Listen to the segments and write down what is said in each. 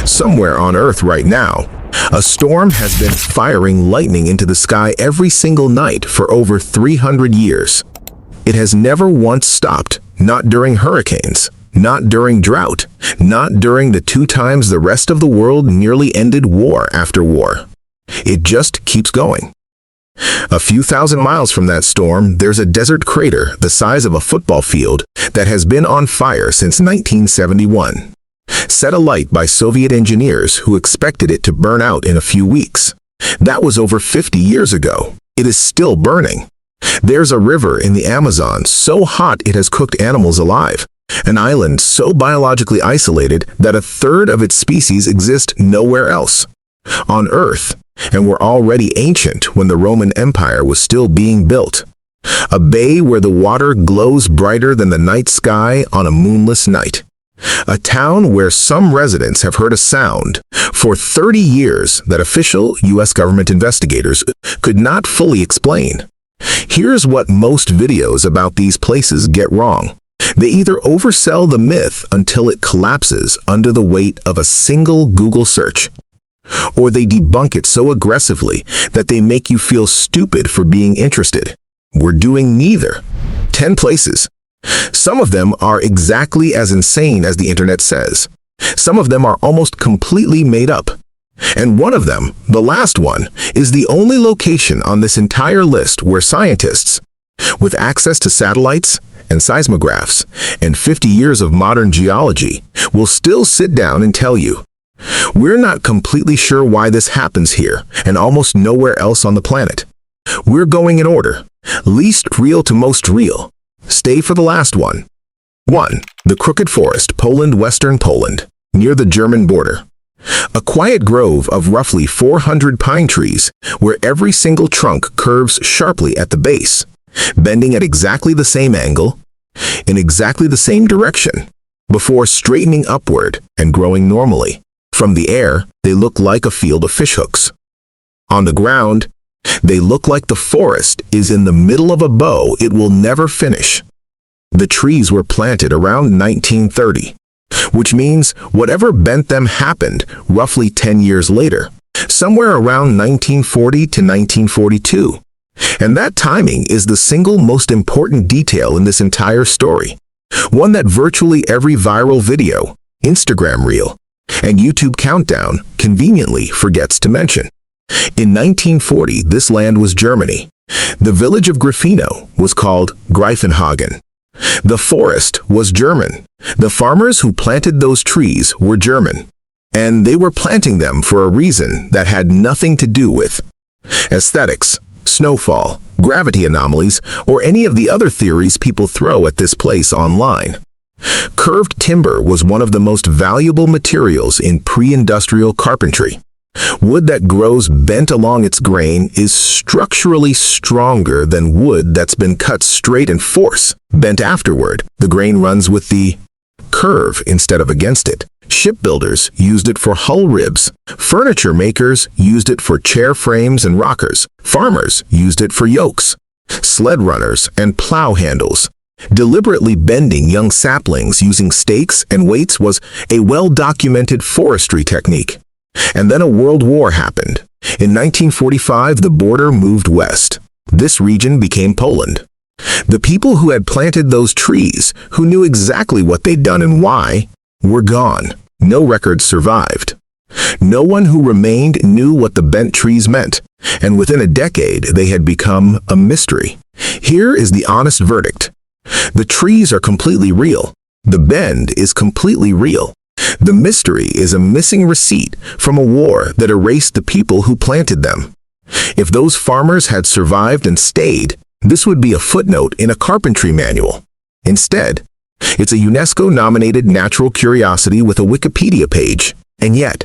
Somewhere on Earth right now, a storm has been firing lightning into the sky every single night for over 300 years. It has never once stopped, not during hurricanes, not during drought, not during the 2 times the rest of the world nearly ended war after war. It just keeps going. A few thousand miles from that storm, there's a desert crater the size of a football field that has been on fire since 1971. Set alight by Soviet engineers who expected it to burn out in a few weeks. That was over 50 years ago. It is still burning. There's a river in the Amazon so hot it has cooked animals alive. An island so biologically isolated that a third of its species exist nowhere else on Earth, and were already ancient when the Roman Empire was still being built. A bay where the water glows brighter than the night sky on a moonless night. A town where some residents have heard a sound for 30 years that official U.S. government investigators could not fully explain. Here's what most videos about these places get wrong. They either oversell the myth until it collapses under the weight of a single Google search, or they debunk it so aggressively that they make you feel stupid for being interested. We're doing neither. 10 places. Some of them are exactly as insane as the internet says. Some of them are almost completely made up. And one of them, the last one, is the only location on this entire list where scientists, with access to satellites and seismographs and 50 years of modern geology, will still sit down and tell you, we're not completely sure why this happens here and almost nowhere else on the planet. We're going in order, least real to most real. Stay for the last one. 1. The Crooked Forest, Poland, Western Poland, near the German border. A quiet grove of roughly 400 pine trees where every single trunk curves sharply at the base, bending at exactly the same angle, in exactly the same direction, before straightening upward and growing normally. From the air, they look like a field of fishhooks. On the ground, they look like the forest is in the middle of a bow it will never finish. The trees were planted around 1930, which means whatever bent them happened roughly 10 years later, somewhere around 1940 to 1942. And that timing is the single most important detail in this entire story, one that virtually every viral video, Instagram reel, and YouTube countdown conveniently forgets to mention. In 1940, this land was Germany. The village of Grafino was called Greifenhagen. The forest was German. The farmers who planted those trees were German. And they were planting them for a reason that had nothing to do with aesthetics, snowfall, gravity anomalies, or any of the other theories people throw at this place online. Curved timber was one of the most valuable materials in pre-industrial carpentry. Wood that grows bent along its grain is structurally stronger than wood that's been cut straight and force, bent afterward. The grain runs with the curve instead of against it. Shipbuilders used it for hull ribs. Furniture makers used it for chair frames and rockers. Farmers used it for yokes, sled runners, and plow handles. Deliberately bending young saplings using stakes and weights was a well-documented forestry technique. And then a world war happened. In 1945, the border moved west. This region became Poland. The people who had planted those trees, who knew exactly what they'd done and why, were gone. No records survived. No one who remained knew what the bent trees meant, and within a decade they had become a mystery. Here is the honest verdict. The trees are completely real. The bend is completely real. The mystery is a missing receipt from a war that erased the people who planted them. If those farmers had survived and stayed, this would be a footnote in a carpentry manual. Instead, it's a UNESCO-nominated natural curiosity with a Wikipedia page. And yet,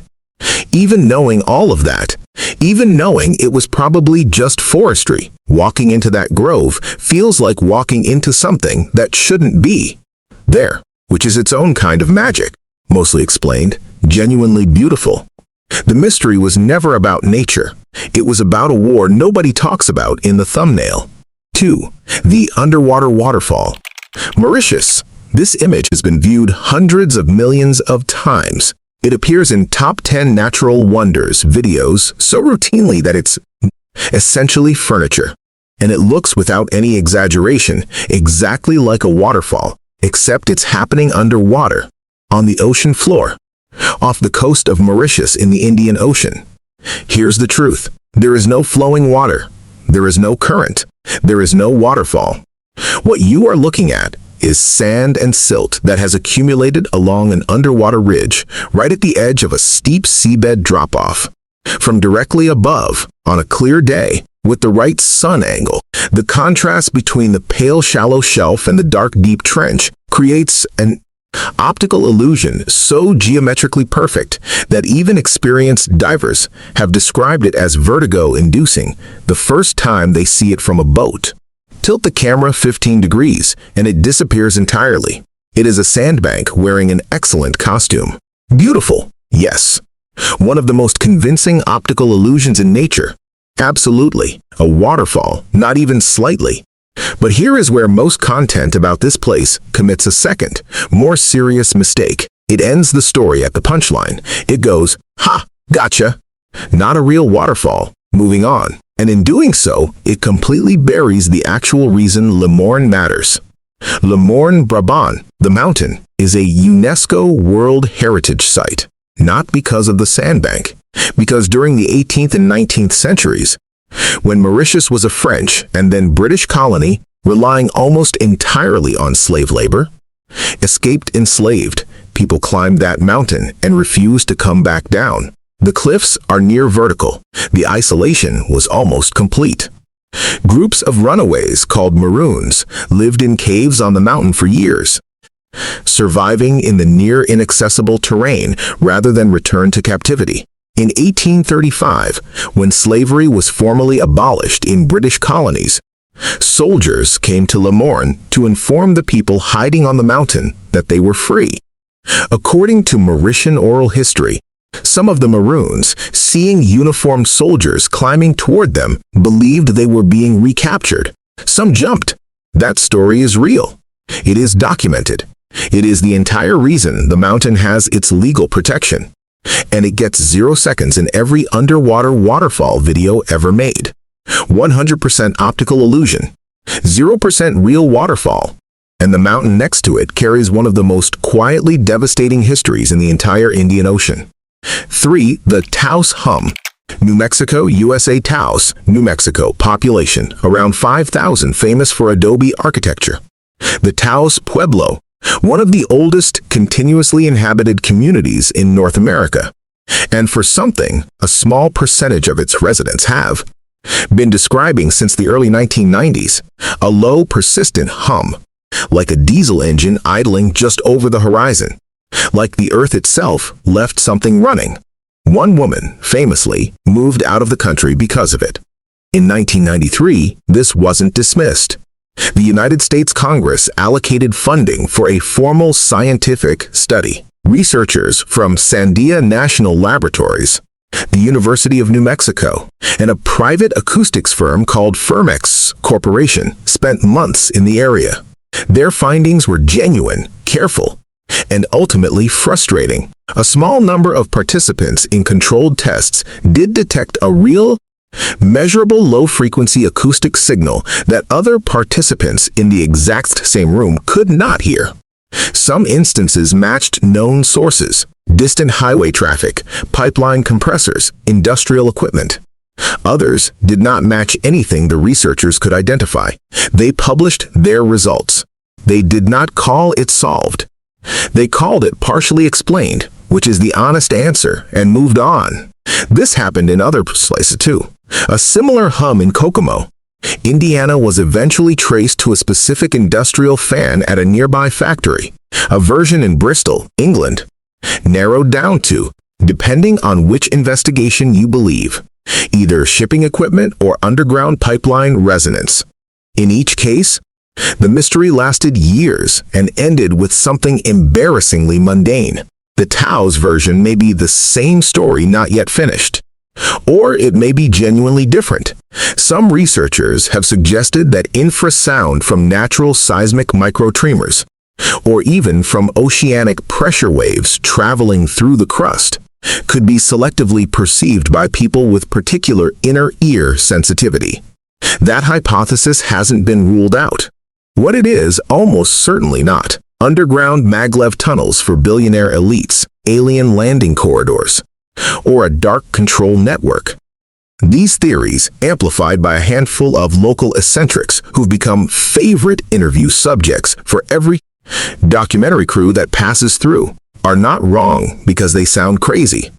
even knowing all of that, even knowing it was probably just forestry, walking into that grove feels like walking into something that shouldn't be there, which is its own kind of magic. Mostly explained, genuinely beautiful. The mystery was never about nature. It was about a war nobody talks about in the thumbnail. 2. The Underwater Waterfall. Mauritius. This image has been viewed hundreds of millions of times. It appears in top 10 natural wonders videos so routinely that it's essentially furniture. And it looks, without any exaggeration, exactly like a waterfall, except it's happening underwater, on the ocean floor, off the coast of Mauritius in the Indian Ocean. Here's the truth. There is no flowing water. There is no current. There is no waterfall. What you are looking at is sand and silt that has accumulated along an underwater ridge right at the edge of a steep seabed drop-off. From directly above, on a clear day, with the right sun angle, the contrast between the pale shallow shelf and the dark deep trench creates an optical illusion so geometrically perfect that even experienced divers have described it as vertigo-inducing the first time they see it from a boat. Tilt the camera 15 degrees and it disappears entirely. It is a sandbank wearing an excellent costume. Beautiful, yes. One of the most convincing optical illusions in nature. Absolutely. A waterfall, not even slightly. But here is where most content about this place commits a second, more serious mistake. It ends the story at the punchline. It goes, "Ha, gotcha." Not a real waterfall. Moving on. And in doing so, it completely buries the actual reason Le Morne matters. Le Morne, Brabant, the mountain, is a UNESCO World Heritage Site. Not because of the sandbank, because during the 18th and 19th centuries, when Mauritius was a French and then British colony, relying almost entirely on slave labor, escaped enslaved, people climbed that mountain and refused to come back down. The cliffs are near vertical. The isolation was almost complete. Groups of runaways called Maroons lived in caves on the mountain for years, surviving in the near inaccessible terrain rather than return to captivity. In 1835, when slavery was formally abolished in British colonies, soldiers came to Le Morne to inform the people hiding on the mountain that they were free. According to Mauritian oral history, some of the Maroons, seeing uniformed soldiers climbing toward them, believed they were being recaptured. Some jumped. That story is real. It is documented. It is the entire reason the mountain has its legal protection. And it gets 0 seconds in every underwater waterfall video ever made. 100% optical illusion. 0% real waterfall. And the mountain next to it carries one of the most quietly devastating histories in the entire Indian Ocean. 3. The Taos Hum. New Mexico, USA. Taos, New Mexico. Population, around 5,000, famous for adobe architecture. The Taos Pueblo, one of the oldest continuously inhabited communities in North America, and for something a small percentage of its residents have been describing since the early 1990s, a low, persistent hum, like a diesel engine idling just over the horizon, like the earth itself left something running. One woman, famously, moved out of the country because of it. In 1993, this wasn't dismissed. The United States Congress allocated funding for a formal scientific study. Researchers from Sandia National Laboratories, the University of New Mexico, and a private acoustics firm called Firmex Corporation spent months in the area. Their findings were genuine, careful, and ultimately frustrating. A small number of participants in controlled tests did detect a real, measurable low-frequency acoustic signal that other participants in the exact same room could not hear. Some instances matched known sources: distant highway traffic, pipeline compressors, industrial equipment. Others did not match anything the researchers could identify. They published their results. They did not call it solved. They called it partially explained, which is the honest answer, and moved on. This happened in other places too. A similar hum in Kokomo, Indiana, was eventually traced to a specific industrial fan at a nearby factory. A version in Bristol, England, narrowed down to, depending on which investigation you believe, either shipping equipment or underground pipeline resonance. In each case, the mystery lasted years and ended with something embarrassingly mundane. The Taos version may be the same story not yet finished, or it may be genuinely different. Some researchers have suggested that infrasound from natural seismic microtremors, or even from oceanic pressure waves traveling through the crust, could be selectively perceived by people with particular inner ear sensitivity. That hypothesis hasn't been ruled out. What it is, almost certainly not. Underground maglev tunnels for billionaire elites, alien landing corridors, or a dark control network. These theories, amplified by a handful of local eccentrics who've become favorite interview subjects for every documentary crew that passes through, are not wrong because they sound crazy.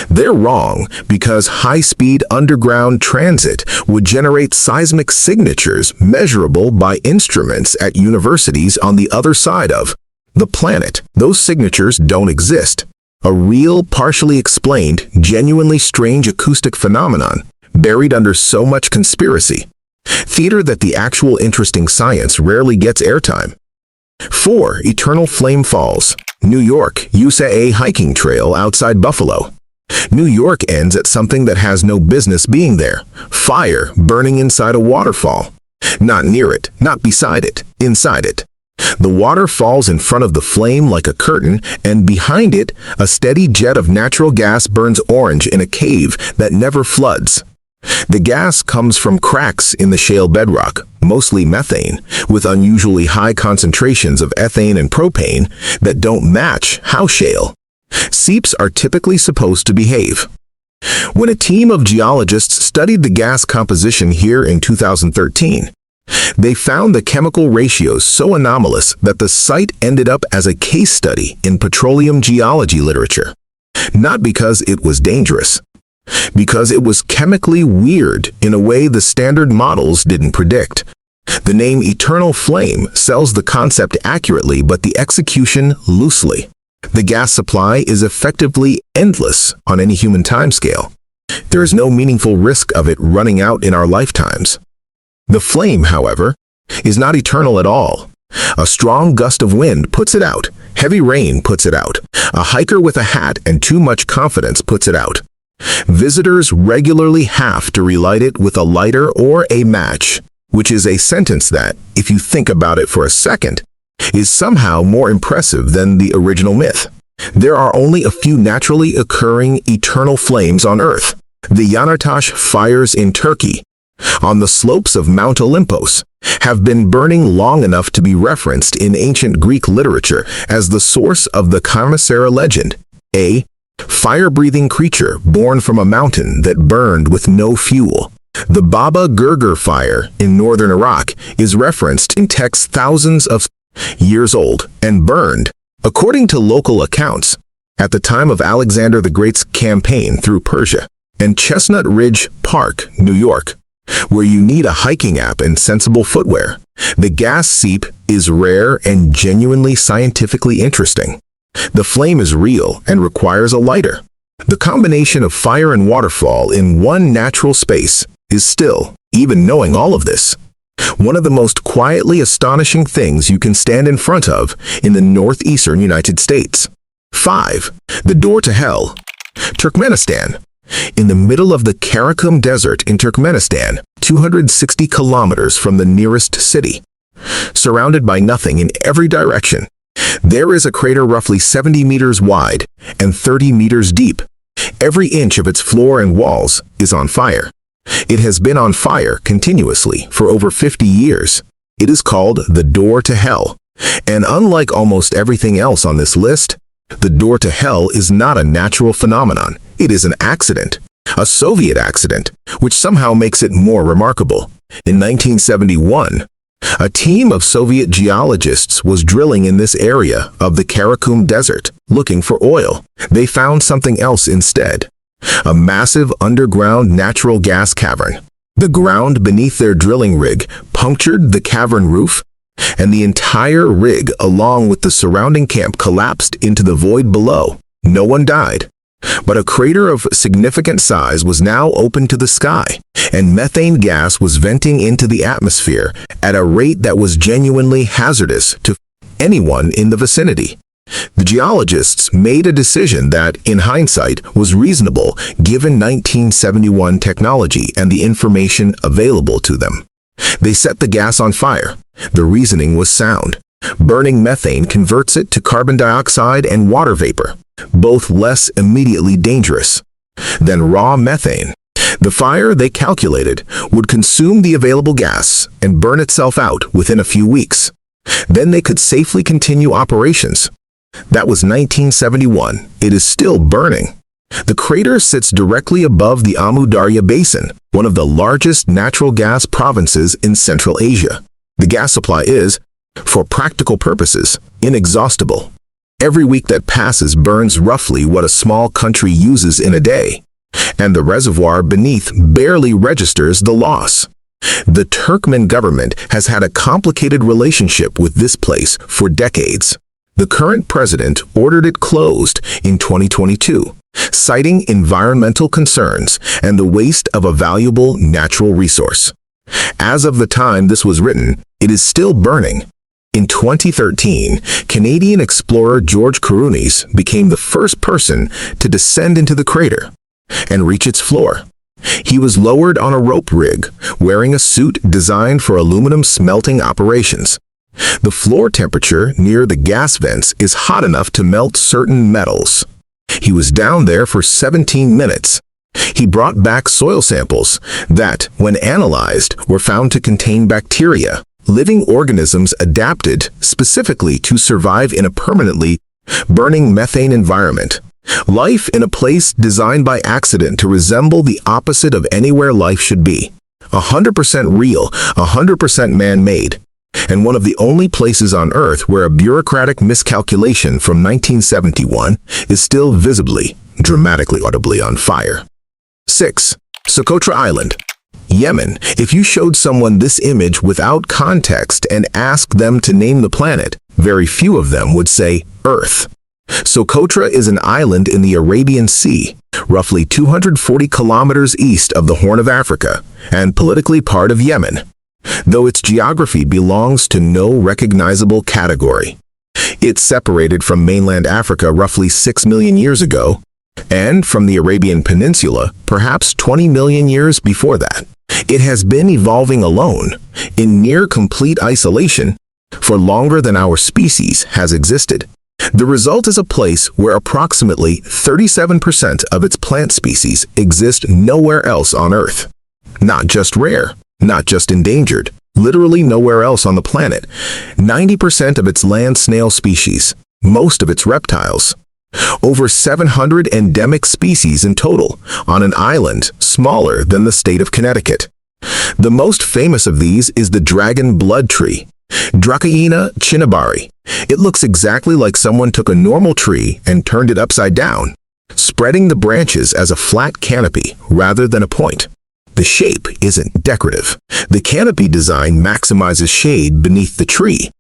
They're wrong because high-speed underground transit would generate seismic signatures measurable by instruments at universities on the other side of the planet. Those signatures don't exist. A real, partially explained, genuinely strange acoustic phenomenon buried under so much conspiracy theater that the actual interesting science rarely gets airtime. 4. Eternal Flame Falls, New York, USA hiking trail outside Buffalo. New York ends at something that has no business being there. Fire burning inside a waterfall. Not near it, not beside it, inside it. The water falls in front of the flame like a curtain, and behind it, a steady jet of natural gas burns orange in a cave that never floods. The gas comes from cracks in the shale bedrock, mostly methane, with unusually high concentrations of ethane and propane that don't match how shale seeps are typically supposed to behave. When a team of geologists studied the gas composition here in 2013, they found the chemical ratios so anomalous that the site ended up as a case study in petroleum geology literature. Not because it was dangerous, because it was chemically weird in a way the standard models didn't predict. The name Eternal Flame sells the concept accurately but the execution loosely. The gas supply is effectively endless on any human timescale. There is no meaningful risk of it running out in our lifetimes. The flame, however, is not eternal at all. A strong gust of wind puts it out. Heavy rain puts it out. A hiker with a hat and too much confidence puts it out. Visitors regularly have to relight it with a lighter or a match, which is a sentence that, if you think about it for a second, is somehow more impressive than the original myth. There are only a few naturally occurring eternal flames on Earth. The Yanartaş fires in Turkey, on the slopes of Mount Olympus, have been burning long enough to be referenced in ancient Greek literature as the source of the Chimera legend, a fire-breathing creature born from a mountain that burned with no fuel. The Baba Gurgur fire in northern Iraq is referenced in texts thousands of years old and burned, according to local accounts, at the time of Alexander the Great's campaign through Persia. And Chestnut Ridge Park, New York, where you need a hiking app and sensible footwear. The gas seep is rare and genuinely scientifically interesting. The flame is real and requires a lighter. The combination of fire and waterfall in one natural space is still, even knowing all of this, one of the most quietly astonishing things you can stand in front of in the northeastern United States. 5. The Door to Hell, Turkmenistan. In the middle of the Karakum Desert in Turkmenistan, 260 kilometers from the nearest city, surrounded by nothing in every direction, there is a crater roughly 70 meters wide and 30 meters deep. Every inch of its floor and walls is on fire. It has been on fire continuously for over 50 years. It is called the Door to Hell. And unlike almost everything else on this list, the Door to Hell is not a natural phenomenon. It is an accident, a Soviet accident, which somehow makes it more remarkable. In 1971, a team of Soviet geologists was drilling in this area of the Karakum Desert, looking for oil. They found something else instead. A massive underground natural gas cavern. The ground beneath their drilling rig punctured the cavern roof, and the entire rig along with the surrounding camp collapsed into the void below. No one died, but a crater of significant size was now open to the sky, and methane gas was venting into the atmosphere at a rate that was genuinely hazardous to anyone in the vicinity. The geologists made a decision that, in hindsight, was reasonable given 1971 technology and the information available to them. They set the gas on fire. The reasoning was sound. Burning methane converts it to carbon dioxide and water vapor, both less immediately dangerous than raw methane. The fire, they calculated, would consume the available gas and burn itself out within a few weeks. Then they could safely continue operations. That was 1971. It is still burning. The crater sits directly above the Amu Darya Basin, one of the largest natural gas provinces in Central Asia. The gas supply is, for practical purposes, inexhaustible. Every week that passes burns roughly what a small country uses in a day, and the reservoir beneath barely registers the loss. The Turkmen government has had a complicated relationship with this place for decades. The current president ordered it closed in 2022, citing environmental concerns and the waste of a valuable natural resource. As of the time this was written, it is still burning. In 2013, Canadian explorer George Carunis became the first person to descend into the crater and reach its floor. He was lowered on a rope rig, wearing a suit designed for aluminum smelting operations. The floor temperature near the gas vents is hot enough to melt certain metals. He was down there for 17 minutes. He brought back soil samples that, when analyzed, were found to contain bacteria, living organisms adapted specifically to survive in a permanently burning methane environment. Life in a place designed by accident to resemble the opposite of anywhere life should be. 100% real, 100% man-made, and one of the only places on Earth where a bureaucratic miscalculation from 1971 is still visibly, dramatically audibly on fire. 6. Socotra Island, Yemen. If you showed someone this image without context and asked them to name the planet, very few of them would say Earth. Socotra is an island in the Arabian Sea, roughly 240 kilometers east of the Horn of Africa, and politically part of Yemen, though its geography belongs to no recognizable category. It separated from mainland Africa roughly 6 million years ago, and from the Arabian Peninsula perhaps 20 million years before that. It has been evolving alone, in near complete isolation, for longer than our species has existed. The result is a place where approximately 37% of its plant species exist nowhere else on Earth. Not just rare, not just endangered, literally nowhere else on the planet. 90% of its land snail species, most of its reptiles. Over 700 endemic species in total, on an island smaller than the state of Connecticut. The most famous of these is the dragon blood tree, Dracaena chinnabari. It looks exactly like someone took a normal tree and turned it upside down, spreading the branches as a flat canopy rather than a point. The shape isn't decorative. The canopy design maximizes shade beneath the tree,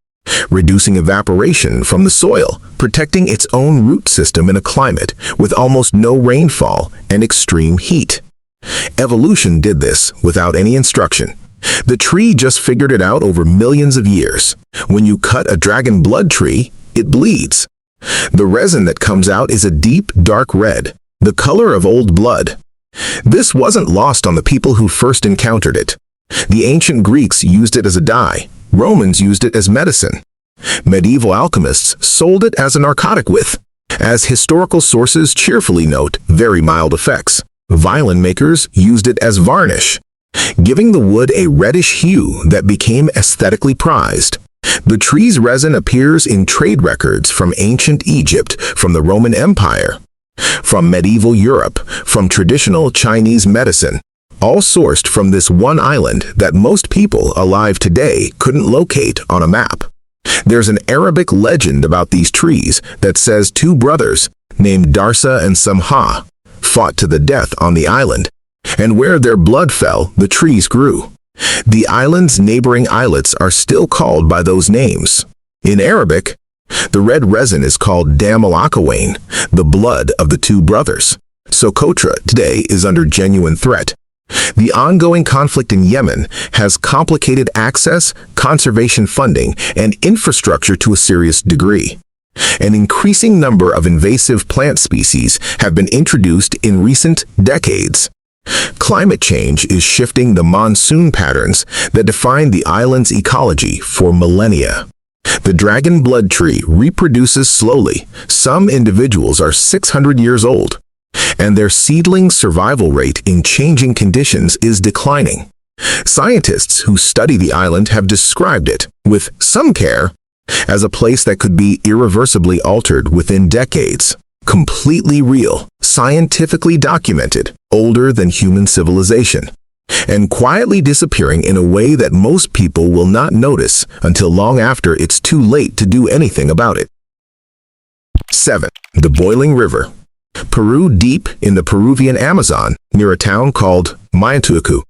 reducing evaporation from the soil, protecting its own root system in a climate with almost no rainfall and extreme heat. Evolution did this without any instruction. The tree just figured it out over millions of years. When you cut a dragon blood tree, it bleeds. The resin that comes out is a deep, dark red, the color of old blood. This wasn't lost on the people who first encountered it. The ancient Greeks used it as a dye. Romans used it as medicine. Medieval alchemists sold it as a narcotic with, as historical sources cheerfully note, very mild effects. Violin makers used it as varnish, giving the wood a reddish hue that became aesthetically prized. The tree's resin appears in trade records from ancient Egypt, from the Roman Empire, from medieval Europe, from traditional Chinese medicine, all sourced from this one island that most people alive today couldn't locate on a map. There's an Arabic legend about these trees that says two brothers, named Darsa and Samha, fought to the death on the island, and where their blood fell, the trees grew. The island's neighboring islets are still called by those names. In Arabic, the red resin is called Dam al-Akhawain, the blood of the two brothers. Socotra today is under genuine threat. The ongoing conflict in Yemen has complicated access, conservation funding, and infrastructure to a serious degree. An increasing number of invasive plant species have been introduced in recent decades. Climate change is shifting the monsoon patterns that define the island's ecology for millennia. The dragon blood tree reproduces slowly. Some individuals are 600 years old, and their seedling survival rate in changing conditions is declining. Scientists who study the island have described it, with some care, as a place that could be irreversibly altered within decades. Completely real, scientifically documented, older than human civilization, and quietly disappearing in a way that most people will not notice until long after it's too late to do anything about it. 7. The Boiling River. Peru, deep in the Peruvian Amazon, near a town called Mayantuacu,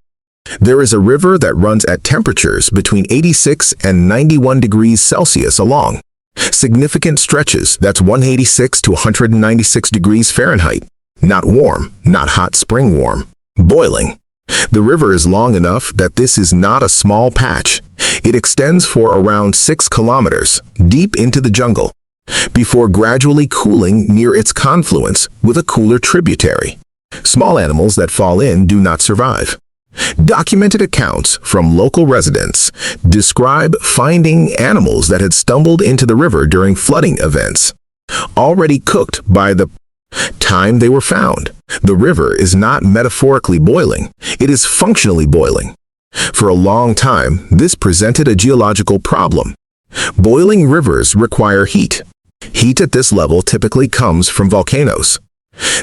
there is a river that runs at temperatures between 86 and 91 degrees Celsius along significant stretches. That's 186 to 196 degrees Fahrenheit. Not warm, not hot spring warm. Boiling. The river is long enough that this is not a small patch. It extends for around 6 kilometers, deep into the jungle, before gradually cooling near its confluence with a cooler tributary. Small animals that fall in do not survive. Documented accounts from local residents describe finding animals that had stumbled into the river during flooding events, already cooked by the time they were found. The river is not metaphorically boiling, it is functionally boiling. For a long time, this presented a geological problem. Boiling rivers require heat. Heat at this level typically comes from volcanoes.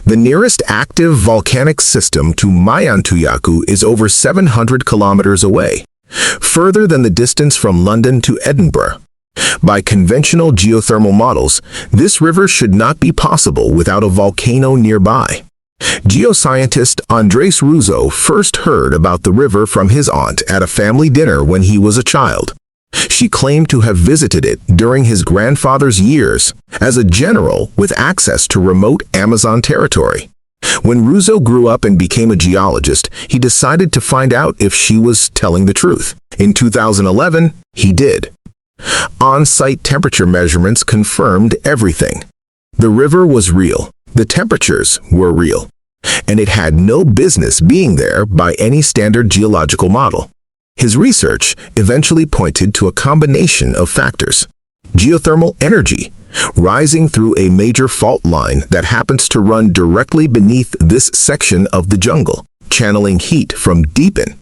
The nearest active volcanic system to Mayantuacu is over 700 kilometers away, further than the distance from London to Edinburgh. By conventional geothermal models, this river should not be possible without a volcano nearby. Geoscientist Andres Russo first heard about the river from his aunt at a family dinner when he was a child. She claimed to have visited it during his grandfather's years as a general with access to remote Amazon territory. When Russo grew up and became a geologist, he decided to find out if she was telling the truth. In 2011, he did. On-site temperature measurements confirmed everything. The river was real, the temperatures were real, and it had no business being there by any standard geological model. His research eventually pointed to a combination of factors. Geothermal energy, rising through a major fault line that happens to run directly beneath this section of the jungle, channeling heat from deep in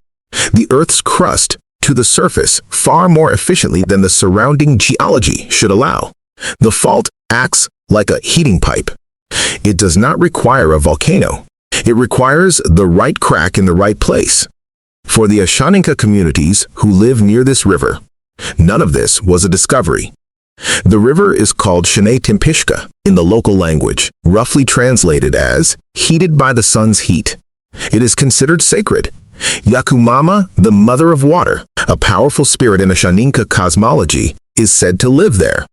the Earth's crust to the surface far more efficiently than the surrounding geology should allow. The fault acts like a heating pipe. It does not require a volcano. It requires the right crack in the right place. For the Ashaninka communities who live near this river, none of this was a discovery. The river is called Shane Timpishka in the local language, roughly translated as heated by the sun's heat. It is considered sacred. Yakumama, the mother of water, a powerful spirit in Ashaninka cosmology, is said to live there.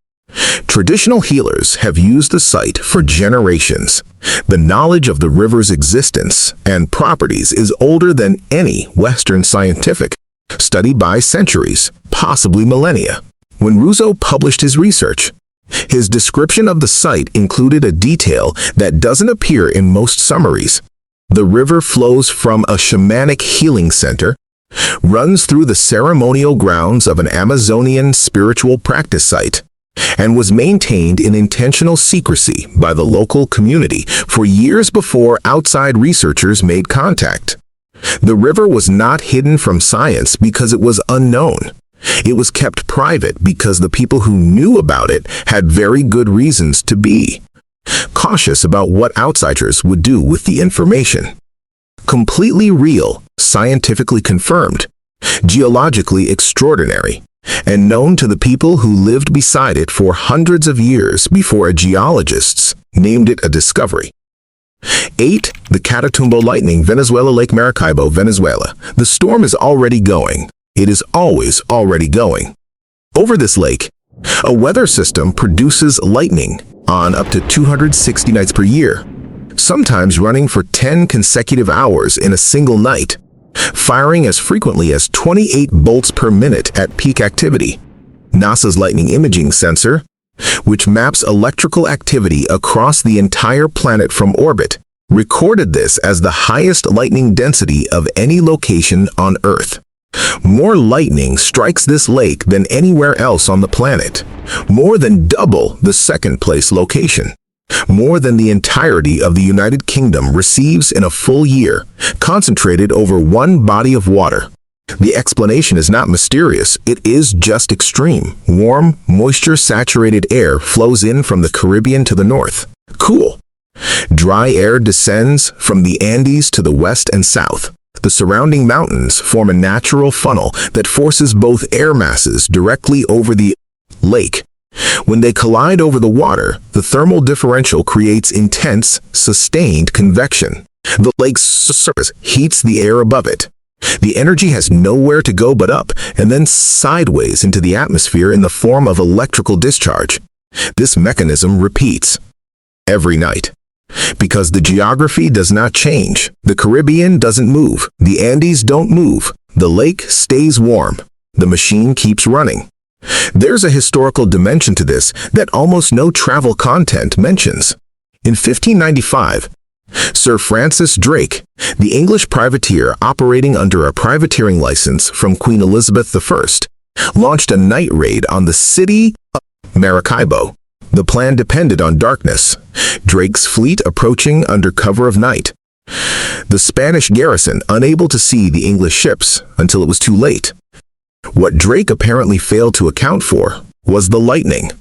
Traditional healers have used the site for generations. The knowledge of the river's existence and properties is older than any Western scientific study by centuries, possibly millennia. When Russo published his research, his description of the site included a detail that doesn't appear in most summaries. The river flows from a shamanic healing center, runs through the ceremonial grounds of an Amazonian spiritual practice site, and was maintained in intentional secrecy by the local community for years before outside researchers made contact. The river was not hidden from science because it was unknown. It was kept private because the people who knew about it had very good reasons to be cautious about what outsiders would do with the information. Completely real, scientifically confirmed, geologically extraordinary, and known to the people who lived beside it for hundreds of years before geologists named it a discovery. 8. The Catatumbo lightning, Venezuela, Lake Maracaibo, Venezuela. The storm is already going. It is always already going. Over this lake, a weather system produces lightning on up to 260 nights per year, sometimes running for 10 consecutive hours in a single night, firing as frequently as 28 bolts per minute at peak activity. NASA's lightning imaging sensor, which maps electrical activity across the entire planet from orbit, recorded this as the highest lightning density of any location on Earth. More lightning strikes this lake than anywhere else on the planet, more than double the second-place location. More than the entirety of the United Kingdom receives in a full year, concentrated over one body of water. The explanation is not mysterious, it is just extreme. Warm, moisture-saturated air flows in from the Caribbean to the north. Cool. Dry air descends from the Andes to the west and south. The surrounding mountains form a natural funnel that forces both air masses directly over the lake. When they collide over the water, the thermal differential creates intense, sustained convection. The lake's surface heats the air above it. The energy has nowhere to go but up, and then sideways into the atmosphere in the form of electrical discharge. This mechanism repeats every night. Because the geography does not change, the Caribbean doesn't move, the Andes don't move, the lake stays warm, the machine keeps running. There's a historical dimension to this that almost no travel content mentions. In 1595, Sir Francis Drake, the English privateer operating under a privateering license from Queen Elizabeth I, launched a night raid on the city of Maracaibo. The plan depended on darkness, Drake's fleet approaching under cover of night. The Spanish garrison unable to see the English ships until it was too late. What Drake apparently failed to account for was the lightning.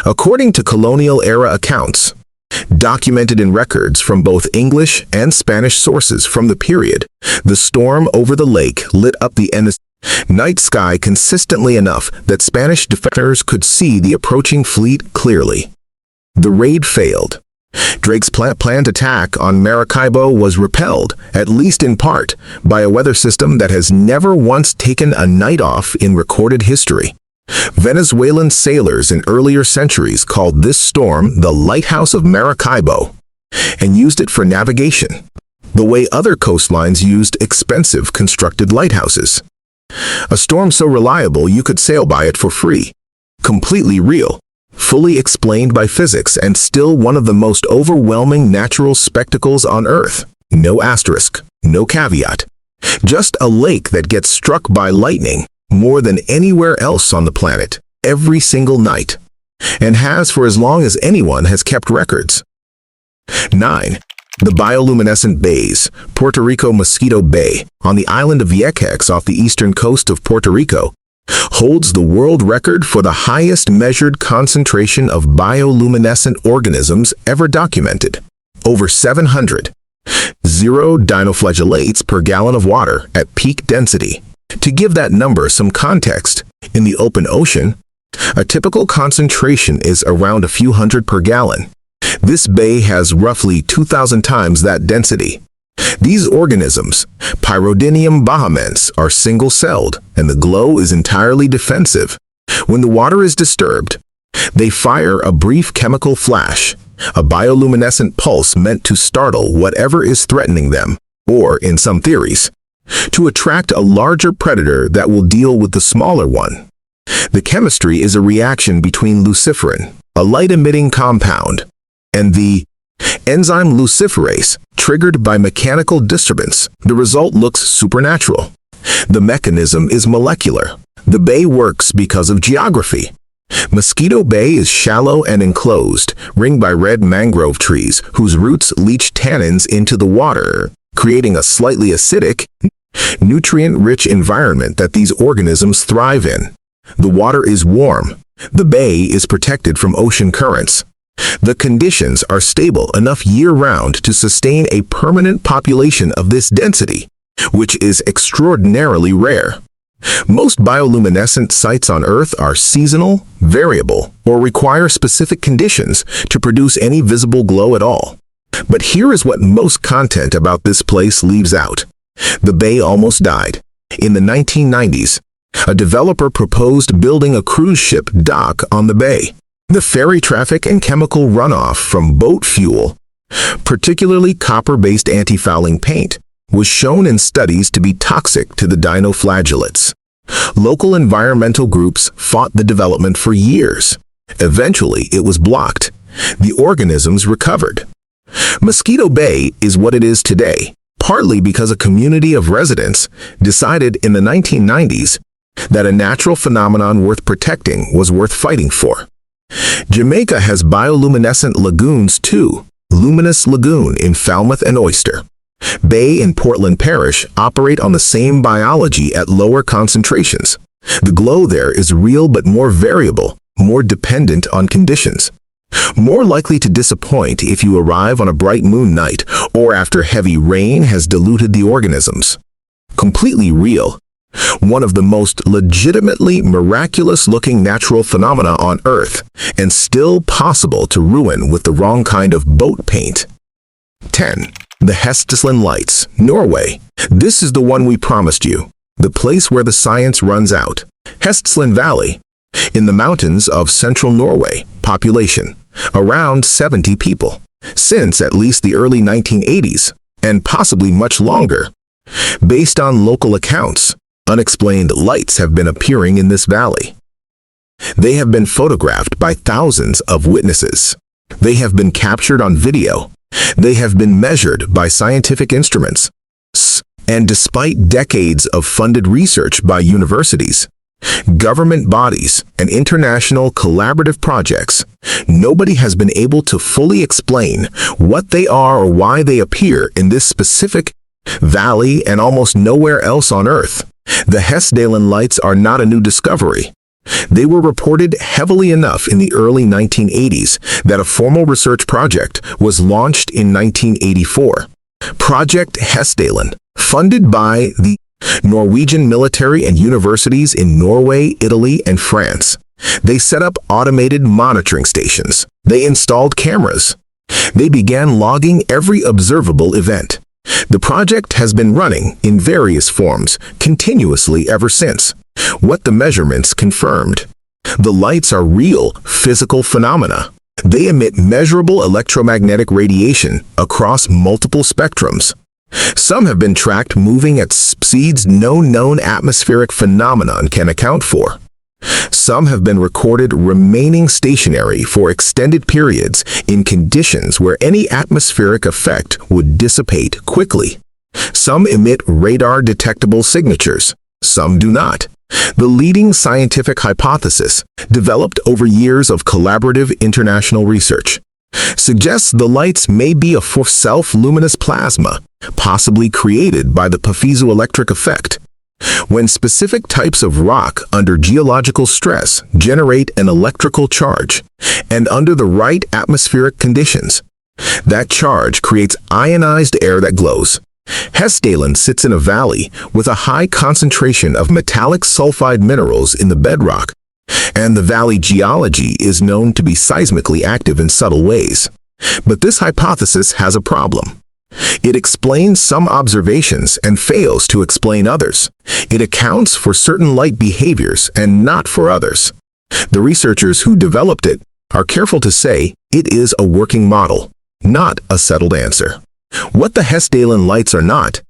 According to colonial-era accounts, documented in records from both English and Spanish sources from the period, the storm over the lake lit up the night sky consistently enough that Spanish defenders could see the approaching fleet clearly. The raid failed. Drake's planned attack on Maracaibo was repelled, at least in part, by a weather system that has never once taken a night off in recorded history. Venezuelan sailors in earlier centuries called this storm the Lighthouse of Maracaibo and used it for navigation, the way other coastlines used expensive constructed lighthouses. A storm so reliable you could sail by it for free. Completely real. Fully explained by physics and still one of the most overwhelming natural spectacles on Earth. No asterisk, no caveat. Just a lake that gets struck by lightning more than anywhere else on the planet, every single night, and has for as long as anyone has kept records. 9. The Bioluminescent Bays, Puerto Rico Mosquito Bay, on the island of Vieques off the eastern coast of Puerto Rico, holds the world record for the highest measured concentration of bioluminescent organisms ever documented. Over 700. 0 dinoflagellates per gallon of water at peak density. To give that number some context, in the open ocean, a typical concentration is around a few hundred per gallon. This bay has roughly 2,000 times that density. These organisms, Pyrodinium bahamense, are single-celled, and the glow is entirely defensive. When the water is disturbed, they fire a brief chemical flash, a bioluminescent pulse meant to startle whatever is threatening them, or, in some theories, to attract a larger predator that will deal with the smaller one. The chemistry is a reaction between luciferin, a light-emitting compound, and the enzyme luciferase, triggered by mechanical disturbance. The result looks supernatural. The mechanism is molecular. The bay works because of geography. Mosquito Bay is shallow and enclosed, ringed by red mangrove trees whose roots leach tannins into the water, creating a slightly acidic, nutrient-rich environment that these organisms thrive in. The water is warm. The bay is protected from ocean currents. The conditions are stable enough year-round to sustain a permanent population of this density, which is extraordinarily rare. Most bioluminescent sites on Earth are seasonal, variable, or require specific conditions to produce any visible glow at all. But here is what most content about this place leaves out. The bay almost died. In the 1990s, a developer proposed building a cruise ship dock on the bay. The ferry traffic and chemical runoff from boat fuel, particularly copper-based anti-fouling paint, was shown in studies to be toxic to the dinoflagellates. Local environmental groups fought the development for years. Eventually, it was blocked. The organisms recovered. Mosquito Bay is what it is today, partly because a community of residents decided in the 1990s that a natural phenomenon worth protecting was worth fighting for. Jamaica has bioluminescent lagoons too. Luminous Lagoon in Falmouth and Oyster Bay in Portland Parish operate on the same biology at lower concentrations. The glow there is real but more variable, more dependent on conditions. More likely to disappoint if you arrive on a bright moon night or after heavy rain has diluted the organisms. Completely real. One of the most legitimately miraculous-looking natural phenomena on Earth, and still possible to ruin with the wrong kind of boat paint. 10. The Hessdalen Lights, Norway. This is the one we promised you, the place where the science runs out. Hessdalen Valley, in the mountains of central Norway, population, around 70 people. Since at least the early 1980s, and possibly much longer. Based on local accounts, unexplained lights have been appearing in this valley. They have been photographed by thousands of witnesses. They have been captured on video. They have been measured by scientific instruments. And despite decades of funded research by universities, government bodies, and international collaborative projects, nobody has been able to fully explain what they are or why they appear in this specific valley and almost nowhere else on Earth. The Hessdalen Lights are not a new discovery. They were reported heavily enough in the early 1980s that a formal research project was launched in 1984. Project Hessdalen, funded by the Norwegian military and universities in Norway, Italy, and France. They set up automated monitoring stations. They installed cameras. They began logging every observable event. The project has been running in various forms continuously ever since. What the measurements confirmed. The lights are real physical phenomena. They emit measurable electromagnetic radiation across multiple spectrums. Some have been tracked moving at speeds no known atmospheric phenomenon can account for. Some have been recorded remaining stationary for extended periods in conditions where any atmospheric effect would dissipate quickly. Some emit radar-detectable signatures. Some do not. The leading scientific hypothesis, developed over years of collaborative international research, suggests the lights may be a self-luminous plasma, possibly created by the piezoelectric effect. When specific types of rock under geological stress generate an electrical charge, and under the right atmospheric conditions, that charge creates ionized air that glows. Hessdalen sits in a valley with a high concentration of metallic sulfide minerals in the bedrock, and the valley geology is known to be seismically active in subtle ways. But this hypothesis has a problem. It explains some observations and fails to explain others. It accounts for certain light behaviors and not for others. The researchers who developed it are careful to say it is a working model, not a settled answer. What the Hessdalen Lights are not,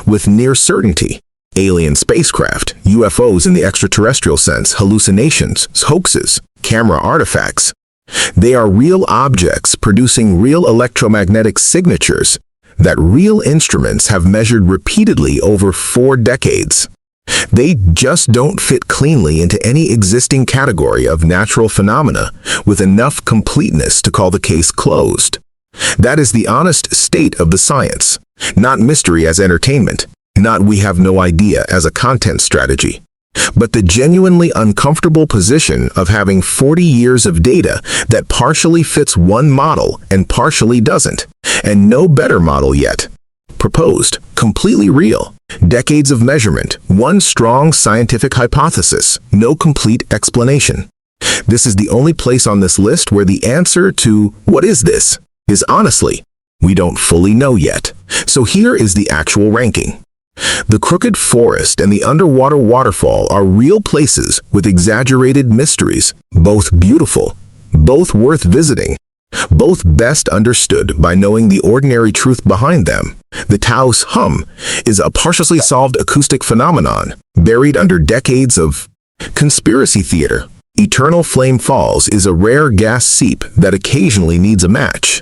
with near certainty: alien spacecraft, UFOs in the extraterrestrial sense, hallucinations, hoaxes, camera artifacts. They are real objects producing real electromagnetic signatures that real instruments have measured repeatedly over 4 decades. They just don't fit cleanly into any existing category of natural phenomena with enough completeness to call the case closed. That is the honest state of the science, not mystery as entertainment, not we have no idea as a content strategy, but the genuinely uncomfortable position of having 40 years of data that partially fits one model and partially doesn't, and no better model yet. Proposed, completely real, decades of measurement, one strong scientific hypothesis, no complete explanation. This is the only place on this list where the answer to "what is this?" is honestly, we don't fully know yet. So here is the actual ranking. The Crooked Forest and the Underwater Waterfall are real places with exaggerated mysteries, both beautiful, both worth visiting, both best understood by knowing the ordinary truth behind them. The Taos Hum is a partially solved acoustic phenomenon, buried under decades of conspiracy theater. Eternal Flame Falls is a rare gas seep that occasionally needs a match.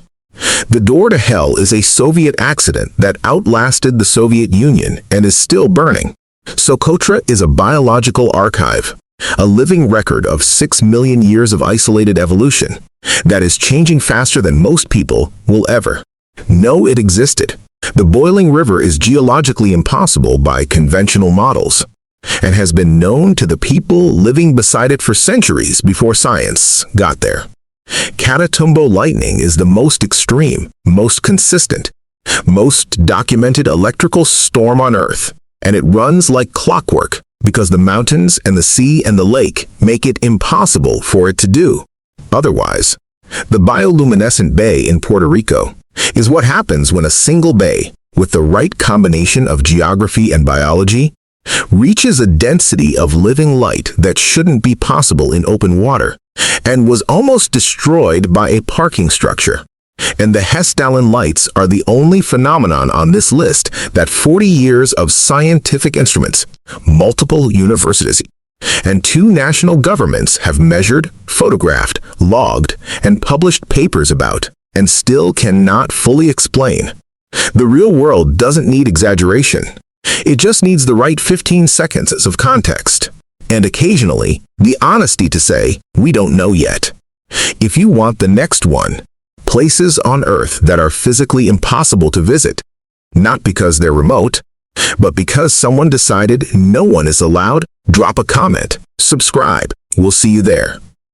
The door to hell is a Soviet accident that outlasted the Soviet Union and is still burning. Socotra is a biological archive, a living record of 6 million years of isolated evolution that is changing faster than most people will ever know it existed. The boiling river is geologically impossible by conventional models and has been known to the people living beside it for centuries before science got there. Catatumbo lightning is the most extreme, most consistent, most documented electrical storm on Earth, and it runs like clockwork because the mountains and the sea and the lake make it impossible for it to do otherwise. The Bioluminescent Bay in Puerto Rico is what happens when a single bay, with the right combination of geography and biology, reaches a density of living light that shouldn't be possible in open water, and was almost destroyed by a parking structure. And the Hessdalen Lights are the only phenomenon on this list that 40 years of scientific instruments, multiple universities, and 2 national governments have measured, photographed, logged, and published papers about, and still cannot fully explain. The real world doesn't need exaggeration. It just needs the right 15 seconds of context, and occasionally, the honesty to say, we don't know yet. If you want the next one, places on Earth that are physically impossible to visit, not because they're remote, but because someone decided no one is allowed, drop a comment, subscribe. We'll see you there.